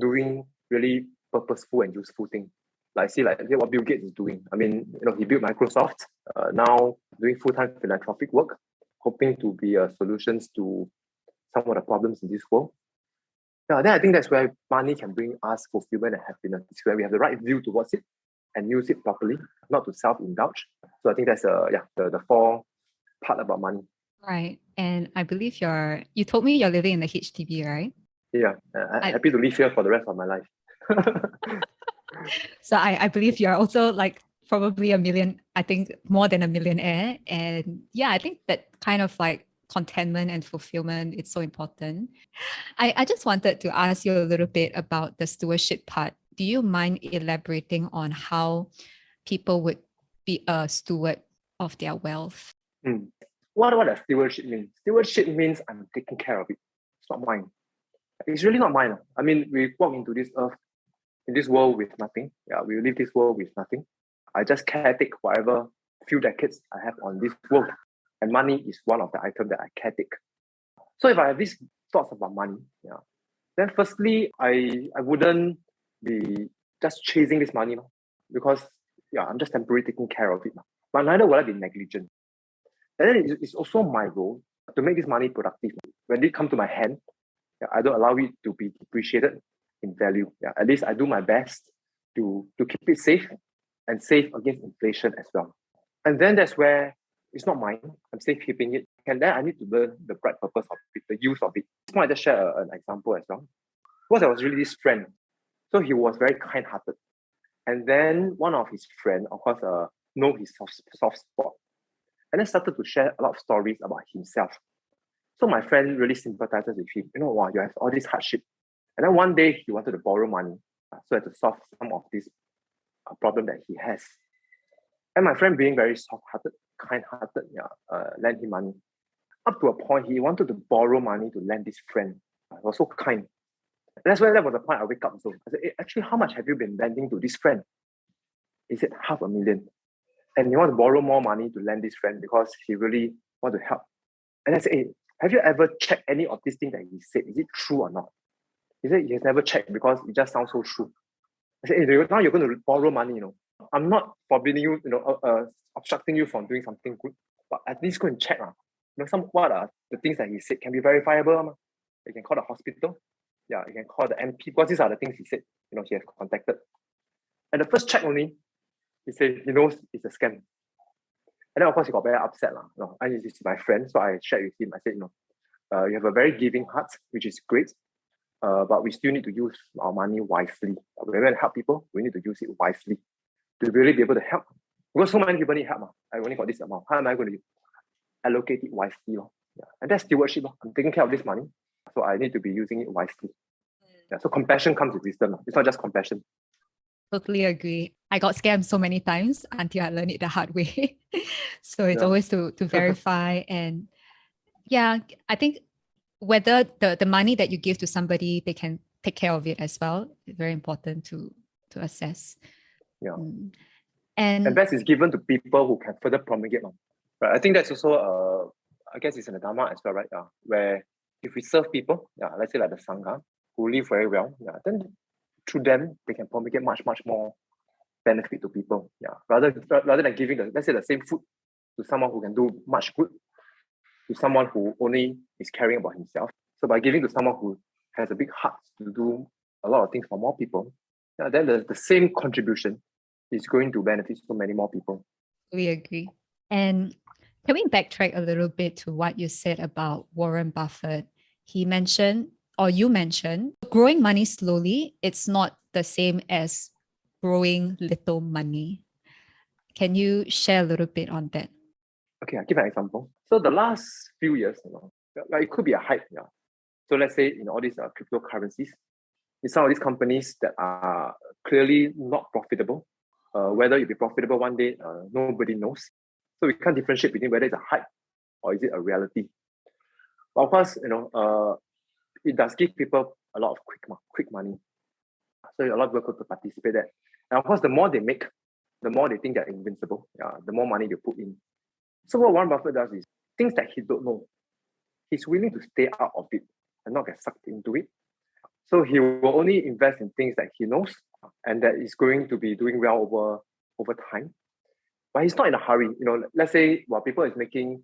doing really purposeful and useful things. Like what Bill Gates is doing. I mean, he built Microsoft, now doing full-time philanthropic work, hoping to be solutions to some of the problems in this world. Yeah, then I think that's where money can bring us fulfillment and happiness. It's where we have the right view towards it and use it properly, not to self-indulge. So I think that's the four part about money. Right. And I believe you told me you're living in the HDB, right? Yeah, I'm happy to live here for the rest of my life. So I believe you're also like probably I think more than a millionaire. And yeah, I think that kind of like contentment and fulfillment, it's so important. I just wanted to ask you a little bit about the stewardship part. Do you mind elaborating on how people would be a steward of their wealth? What does stewardship mean? Stewardship means I'm taking care of it. It's not mine. It's really not mine. I mean, we walk into this earth, in this world with nothing. Yeah, we live this world with nothing. I just caretake whatever few decades I have on this world. And money is one of the items that I caretake. So if I have these thoughts about money, then firstly, I wouldn't be just chasing this money, because I'm just temporarily taking care of it. But neither will I be negligent. And then it's also my role to make this money productive. When it comes to my hand, I don't allow it to be depreciated in value. At least I do my best to keep it safe and safe against inflation as well. And then that's where it's not mine. I'm safekeeping it. And then I need to learn the right purpose of it, the use of it. So I just share an example as well. Because I was really this friend. So he was very kind-hearted. And then one of his friends, of course, know his soft spot. And then started to share a lot of stories about himself. So my friend really sympathizes with him. You have all this hardship. And then one day he wanted to borrow money. So to solve some of this problem that he has. And my friend, being very soft-hearted, kind-hearted, lent him money. Up to a point, he wanted to borrow money to lend this friend. He was so kind. And that was the point I wake up. So I said, actually, how much have you been lending to this friend? He said, $500,000. And he wants to borrow more money to lend this friend because he really wants to help. And I said, hey, have you ever checked any of these things that he said? Is it true or not? He said he has never checked because it just sounds so true. I said, hey, now you're going to borrow money, I'm not forbidding you, obstructing you from doing something good, but at least go and check. What are the things that he said can be verifiable. You can call the hospital. Yeah, you can call the MP, because these are the things he said, he has contacted. And the first check only, he said he knows it's a scam. And then, of course, he got very upset. And he's my friend, so I shared with him. I said, you have a very giving heart, which is great, but we still need to use our money wisely. When we want to help people, we need to use it wisely to really be able to help. Because so many people need help. I only got this amount. How am I going to allocate it wisely? And that's stewardship. I'm taking care of this money, so I need to be using it wisely. So compassion comes with wisdom. It's not just compassion. Totally agree. I got scammed so many times until I learned it the hard way. So it's always to verify. And I think whether the money that you give to somebody, they can take care of it as well. It's very important to assess. Yeah. And best is given to people who can further promulgate. Right? I think that's also, I guess it's in the Dharma as well, right? Where if we serve people, let's say like the Sangha, who live very well, then through them, they can promulgate much, much more benefit to people. Rather than giving let's say the same food to someone who can do much good, to someone who only is caring about himself. So by giving to someone who has a big heart to do a lot of things for more people, then the same contribution is going to benefit so many more people. We agree. And can we backtrack a little bit to what you said about Warren Buffett? He mentioned, or you mentioned, growing money slowly, it's not the same as growing little money. Can you share a little bit on that? Okay, I'll give an example. So the last few years, like it could be a hype. Yeah. So let's say all these cryptocurrencies, in some of these companies that are clearly not profitable. Whether it'll be profitable one day, nobody knows. So we can't differentiate between whether it's a hype or is it a reality. But of course, it does give people a lot of quick money. So a lot of people could participate there. And of course, the more they make, the more they think they're invincible. The more money they put in. So what Warren Buffett does is things that he don't know, he's willing to stay out of it and not get sucked into it. So he will only invest in things that he knows and that is going to be doing well over time. But he's not in a hurry. Let's say while people is making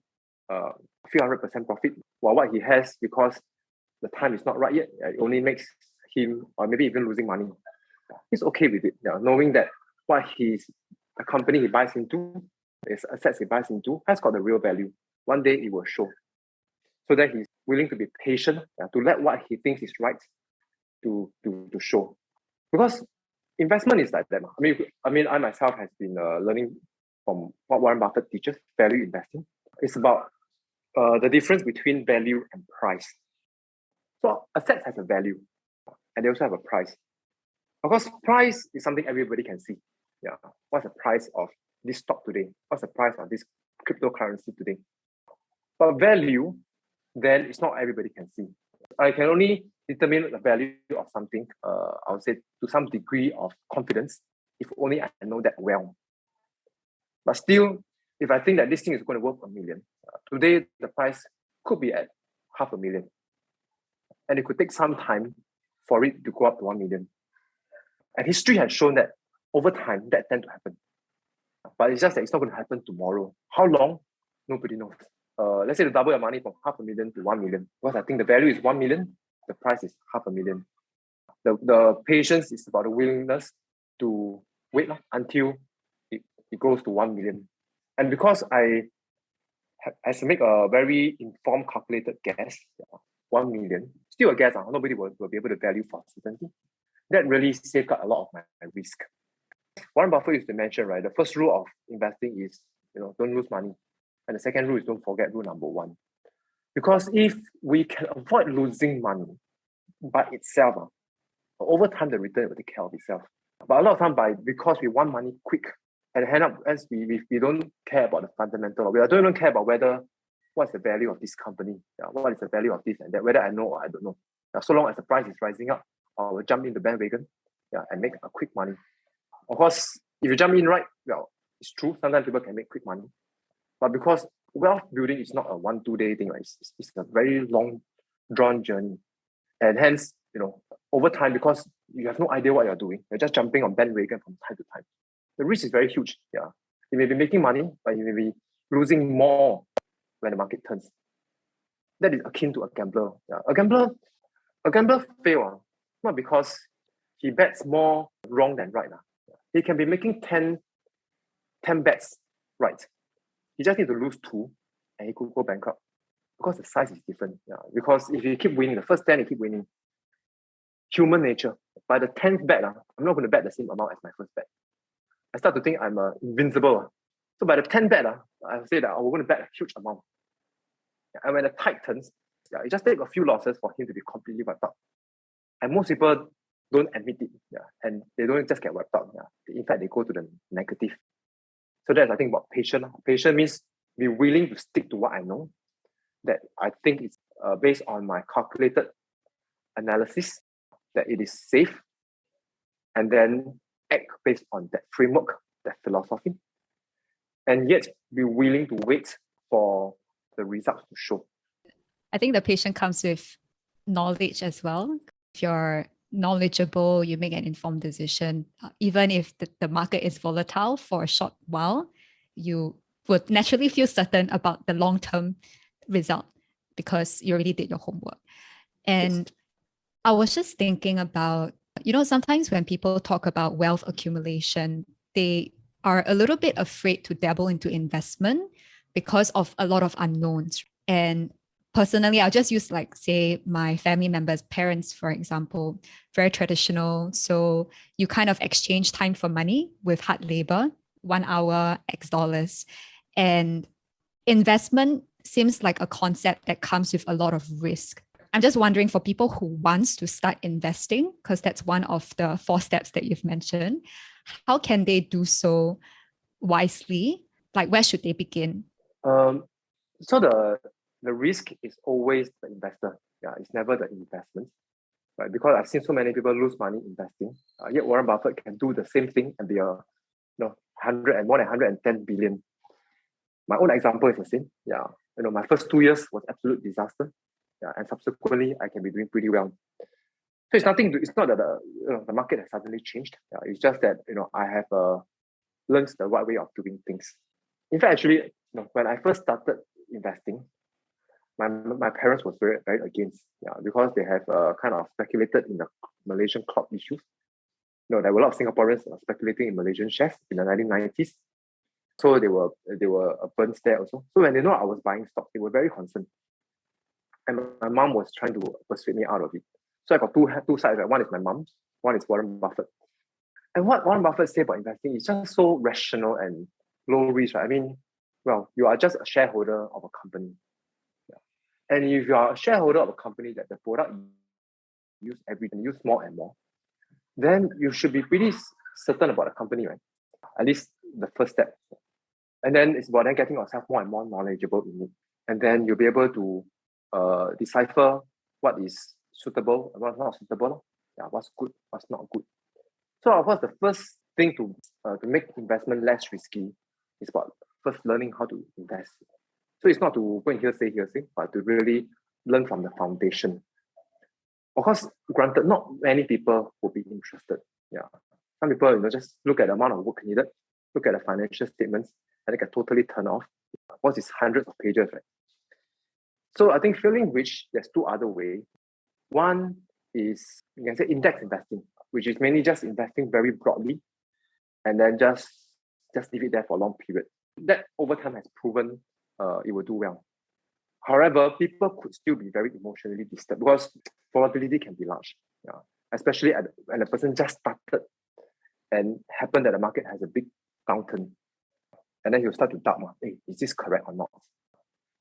a few 100% profit, while what he has, because the time is not right yet, it only makes him, or maybe even losing money. He's okay with it, knowing that the company he buys into, his assets he buys into, has got the real value. One day it will show. So that he's willing to be patient, to let what he thinks is right to show. Because investment is like that. I myself has been learning from what Warren Buffett teaches, value investing. It's about the difference between value and price. So assets have a value, and they also have a price. Of course, price is something everybody can see. Yeah, what's the price of this stock today? What's the price of this cryptocurrency today? But value, then it's not everybody can see. I can only determine the value of something, I would say to some degree of confidence, if only I know that well. But still, if I think that this thing is going to worth $1 million, today the price could be at $500,000. And it could take some time for it to go up to 1 million. And history has shown that over time, that tends to happen. But it's just that it's not going to happen tomorrow. How long? Nobody knows. Let's say to double your money from $500,000 to 1 million. Because I think the value is 1 million, the price is $500,000. The patience is about the willingness to wait until it goes to 1 million. And because I have to make a very informed, calculated guess, 1 million, still a guess, nobody will be able to value for certainty. That really safeguard a lot of my risk. Warren Buffett used to mention, right, the first rule of investing is, don't lose money. And the second rule is don't forget rule number 1. Because if we can avoid losing money by itself, over time the return will take care of itself. But a lot of time, because we want money quick, and end up as we don't care about the fundamental, we don't even care about what's the value of this company, what is the value of this and that, whether I know or I don't know. So long as the price is rising up, I will jump in the bandwagon and make a quick money. Of course, if you jump in right, it's true, sometimes people can make quick money. But because wealth building is not a 1-2 day thing, right? It's a very long, drawn journey. And hence, over time, because you have no idea what you're doing, you're just jumping on bandwagon from time to time. The risk is very huge. Yeah, you may be making money, but you may be losing more when the market turns. That is akin to a gambler. Yeah. A gambler fails, not because he bets more wrong than right. He can be making 10 bets right. He just need to lose 2 and he could go bankrupt because the size is different. Yeah. Because if you keep winning, the first 10 you keep winning. Human nature. By the 10th bet, I'm not going to bet the same amount as my first bet. I start to think I'm invincible. So by the 10th bet, I say that we're going to bet a huge amount. And when the tide turns, it just takes a few losses for him to be completely wiped out. And most people don't admit it. And they don't just get wiped out. In fact, they go to the negative. So that's, I think, about patience. Patience means be willing to stick to what I know, that I think is based on my calculated analysis, that it is safe, and then act based on that framework, that philosophy, and yet be willing to wait for the results to show. I think the patience comes with knowledge as well. If you're knowledgeable, you make an informed decision. Even if the market is volatile for a short while, you would naturally feel certain about the long-term result because you already did your homework. And yes. I was just thinking about Sometimes when people talk about wealth accumulation, they are a little bit afraid to dabble into investment because of a lot of unknowns. And personally, I'll just use, like, say, my family members, parents, for example, very traditional. So you kind of exchange time for money with hard labor, 1 hour, X dollars. And investment seems like a concept that comes with a lot of risk. I'm just wondering, for people who wants to start investing, because that's one of the 4 steps that you've mentioned, how can they do so wisely? Like, where should they begin? So the risk is always the investor. Yeah, it's never the investment, right? Because I've seen so many people lose money investing. Yet Warren Buffett can do the same thing and be a 100 and more than 110 billion. My own example is the same. Yeah, my first 2 years was absolute disaster. Yeah, and subsequently I can be doing pretty well. So it's nothing. It's not that the market has suddenly changed. Yeah, it's just that I have learned the right way of doing things. In fact, actually, when I first started investing, my parents was very, very against. Yeah, because they have kind of speculated in the Malaysian clock issues. There were a lot of Singaporeans speculating in Malaysian shares in the 1990s. So they were burnt there also. So when they know I was buying stock, they were very concerned. And my mom was trying to persuade me out of it. So I got two sides. Right? One is my mom, one is Warren Buffett. And what Warren Buffett said about investing is just so rational and low risk. Right? I mean, well, you are just a shareholder of a company. Yeah. And if you are a shareholder of a company that the product you use every day, use more and more, then you should be pretty certain about the company, right? At least the first step. And then it's about then getting yourself more and more knowledgeable in it. And then you'll be able to decipher what is suitable and what's not suitable. Yeah, what's good, what's not good. So of course, the first thing to make investment less risky is about first learning how to invest. So it's not to go and hearsay, but to really learn from the foundation. Of course, granted, not many people will be interested. Yeah, some people just look at the amount of work needed, look at the financial statements, and they get totally turned off. What is hundreds of pages, right? So I think feeling rich, there's 2 other ways. One is, you can say, index investing, which is mainly just investing very broadly and then just leave it there for a long period. That over time has proven it will do well. However, people could still be very emotionally disturbed because volatility can be large, especially when a person just started and happened that the market has a big downturn. And then he'll start to doubt, hey, is this correct or not?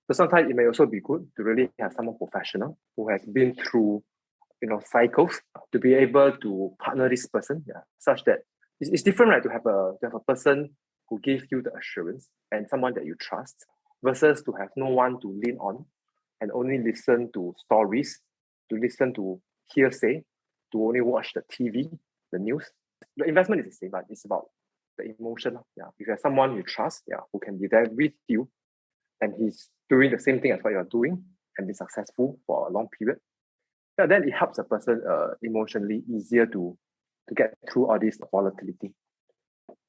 So sometimes it may also be good to really have someone professional who has been through, cycles to be able to partner this person, such that it's different, right? To have a person who gives you the assurance and someone that you trust, versus to have no one to lean on and only listen to stories, to listen to hearsay, to only watch the TV, the news. The investment is the same, but it's about the emotion. Yeah. If you have someone you trust, who can be there with you, and he's doing the same thing as what you're doing and be successful for a long period, then it helps a person emotionally easier to get through all this volatility.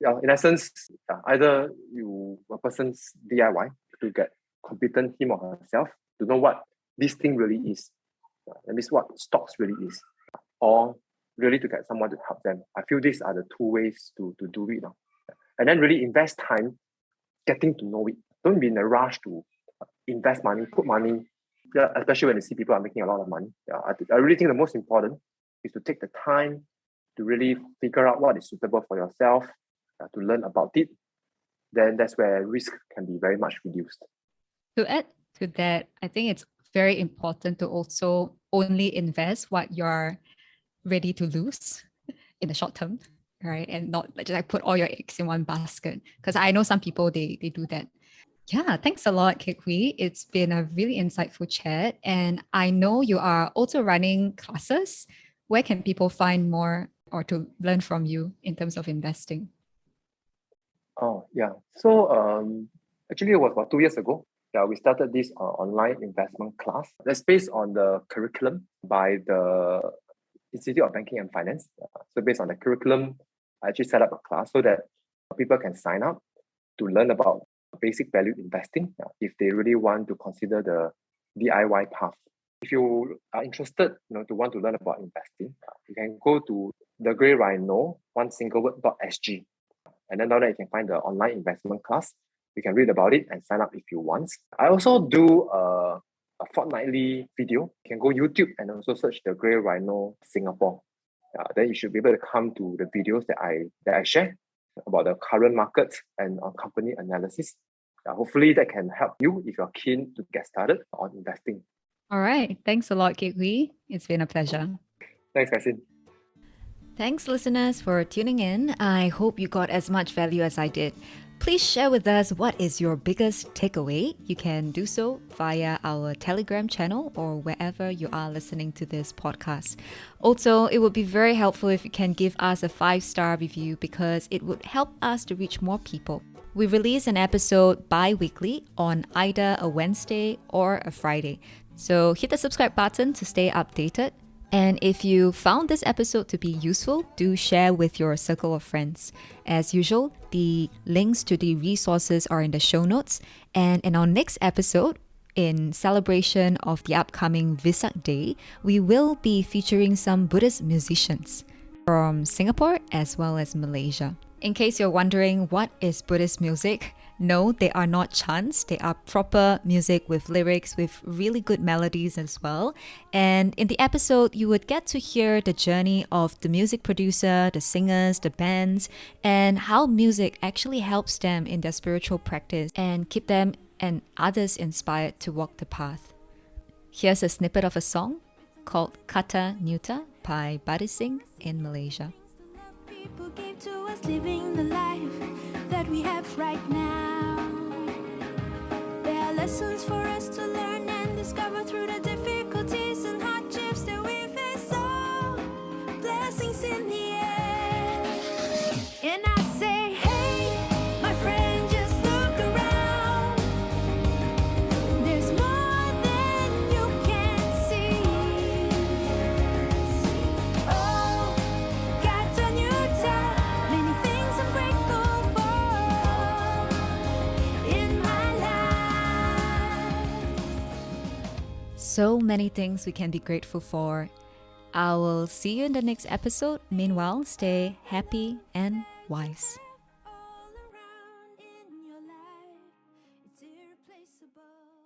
In essence, either a person's DIY to get competent him or herself to know what this thing really is, that means what stocks really is, or really to get someone to help them. I feel these are the 2 ways to do it. And then really invest time getting to know it. Don't be in a rush to invest money, put money, especially when you see people are making a lot of money. I really think the most important is to take the time to really figure out what is suitable for yourself, to learn about it. Then that's where risk can be very much reduced. To add to that, I think it's very important to also only invest what you're ready to lose in the short term, right? And not just like put all your eggs in one basket. Because I know some people, they do that. Yeah, thanks a lot, Kek Wee. It's been a really insightful chat. And I know you are also running classes. Where can people find more or to learn from you in terms of investing? Oh, yeah. So actually, it was about 2 years ago. Yeah, we started this online investment class that's based on the curriculum by the Institute of Banking and Finance. So based on the curriculum, I actually set up a class so that people can sign up to learn about basic value investing if they really want to consider the DIY path. If you are interested, to want to learn about investing, you can go to the Grey Rhino, one single word.sg. And then down there you can find the online investment class. You can read about it and sign up if you want. I also do a fortnightly video. You can go YouTube and also search the Grey Rhino Singapore. Then you should be able to come to the videos that I share about the current market and on company analysis. Hopefully that can help you if you're keen to get started on investing. All right. Thanks a lot, Kek Wee. It's been a pleasure. Thanks, Cassie. Thanks, listeners, for tuning in. I hope you got as much value as I did. Please share with us what is your biggest takeaway. You can do so via our Telegram channel or wherever you are listening to this podcast. Also, it would be very helpful if you can give us a 5-star review because it would help us to reach more people. We release an episode bi-weekly on either a Wednesday or a Friday. So hit the subscribe button to stay updated. And if you found this episode to be useful, do share with your circle of friends. As usual, the links to the resources are in the show notes. And in our next episode, in celebration of the upcoming Vesak Day, we will be featuring some Buddhist musicians from Singapore as well as Malaysia. In case you're wondering what is Buddhist music, no, they are not chants. They are proper music with lyrics, with really good melodies as well. And in the episode, you would get to hear the journey of the music producer, the singers, the bands, and how music actually helps them in their spiritual practice and keep them and others inspired to walk the path. Here's a snippet of a song called Kata Nyuta by Buddhists in Malaysia. People gave to us living the life that we have right now. There are lessons for us to learn and discover through the difficulties and hardships that we face. So, blessings in the air. And I say, hey, my friend, just look around. There's more than you can see. Oh, got a new time. Many things I'm grateful for in my life. So many things we can be grateful for. I will see you in the next episode. Meanwhile, stay happy and wise. All around in your life, it's irreplaceable.